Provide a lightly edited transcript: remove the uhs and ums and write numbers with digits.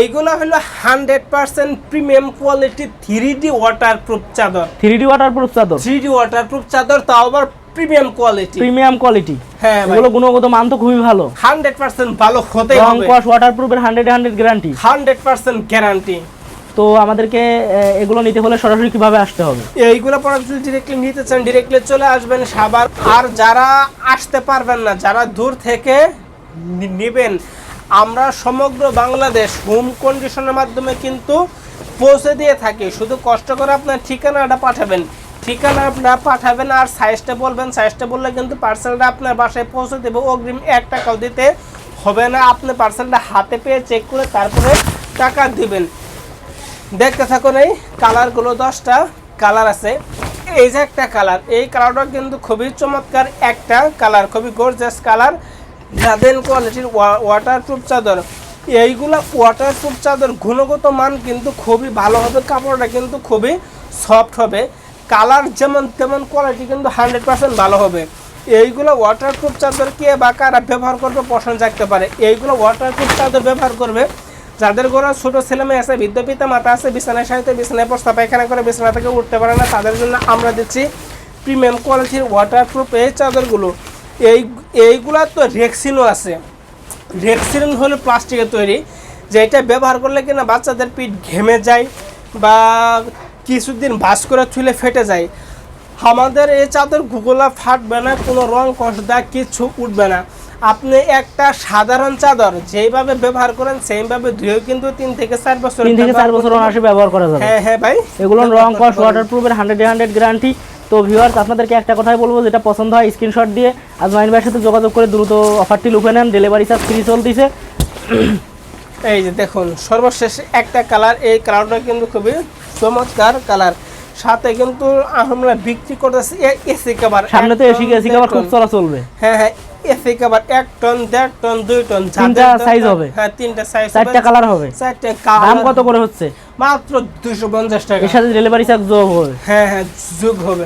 এইগুলো হলো 100% premium quality 3D waterproof চাদর। 3D ওয়াটারপ্রুফ চাদর, 3D ওয়াটারপ্রুফ চাদর, তাও আবার প্রিমিয়াম কোয়ালিটি। Premium quality. হ্যাঁ ভাই, এগুলো গুণগত মান তো খুবই ভালো। 100% ভালো হতেই রং হবে। কস ওয়াটারপ্রুফের 100 গ্যারান্টি। 100% গ্যারান্টি। তো আমাদেরকে এগুলো নিতে হলে সরাসরি কিভাবে আসতে হবে? এইগুলো প্রোডাক্ট যদি ডিরেক্টলি নিতে চান ডিরেক্টলি চলে আসবেন সাভার। আর যারা আসতে পারবেন না, যারা দূর থেকে নেবেন, আমরা সমগ্র বাংলাদেশ হোম কন্ডিশনের মাধ্যমে কিন্তু পৌঁছে দিয়ে থাকি। শুধু কষ্ট করে আপনার ঠিকানাটা পাঠাবেন, ঠিকানাটা পাঠাবেন আর সাইজটা বলবেন। সাইজটা বললে কিন্তু পার্সেলটা আপনার বাসায় পৌঁছে দেবো। অগ্রিম 1 টাকাও দিতে হবে না। আপনি পার্সেলটা হাতে পেয়ে চেক করে তারপরে টাকা দিবেন। দেখতে থাকুন, এই কালারগুলো 10টা কালার আছে। এই যে একটা কালার, এই কালারটা কিন্তু খুবই চমৎকার একটা কালার, খুবই গর্জিয়াস কালার। গার্ডেন কোয়ালিটির ওয়াটারপ্রুফ চাদর। এইগুলা ওয়াটারপ্রুফ চাদর, গুণগত মান কিন্তু খুবই ভালো হবে, কাপড়টা কিন্তু খুবই সফট হবে। কালার যেমন তেমন কোয়ালিটি কিন্তু 100% ভালো হবে। এইগুলো ওয়াটারপ্রুফ চাদর কে বা কারা ব্যবহার করবে পছন্দ থাকতে পারে। এইগুলো ওয়াটারপ্রুফ চাদর ব্যবহার করবে যাদের ঘরে ছোটো ছেলেমেয়ে আছে, বৃদ্ধ পিতা মাতা আছে, বিছানায় সাহিত্য বিছানায় প্রস্তাব পায়খানা করে বিছানা থেকে উঠতে পারে না, তাদের জন্য আমরা দিচ্ছি প্রিমিয়াম কোয়ালিটির ওয়াটারপ্রুফ এই চাদরগুলো। এইগুলা তো রেক্সিনও আছে। রেক্সিন হলো প্লাস্টিকের তৈরি, যেটা ব্যবহার করলে কিনা বাচ্চাদের পিঠ ঘেমে যায় বা কিছুদিন ভাঁজ করে ছুলে ফেটে যায়। আমাদের এই চাদর গুগলা ফাটবে না, কোনো রং কষদা কিছু উঠবে না। আপনি একটা সাধারণ চাদর যেইভাবে ব্যবহার করেন সেইভাবে ধুয়েও কিন্তু 3 থেকে 4 বছর অনায়াসে ব্যবহার করা যাবে। হ্যাঁ ভাই, এগুলো রং কস ওয়াটারপ্রুফের 100 গ্যারান্টি। তো ভিউয়ার্স, আপনাদেরকে একটা কথাই বলবো, যেটা পছন্দ হয় স্ক্রিনশট দিয়ে আজমাইন ভাইয়ের সাথে যোগাযোগ করে দ্রুত অফারটি লুফে নেন। ডেলিভারি চার্জ ফ্রি চলতেছে। এই যে দেখুন সর্বশেষ একটা কালার, এই কালারটা কিন্তু খুবই চমৎকার কালার। সাথে কিন্তু আমরা বিক্রি করতেছি এসি কভার। সামনে তো এসি কভার খুব চলা চলবে। হ্যাঁ, AC cover 1 ton, 1.5 ton, 2 ton, 3টা সাইজ হবে। হ্যাঁ 3টা সাইজ, 4টা কালার হবে। 4টা কালার। দাম কত করে হচ্ছে? মাত্র 250 টাকা। এর সাথে ডেলিভারি চার্জ যোগ হবে। হ্যাঁ যোগ হবে।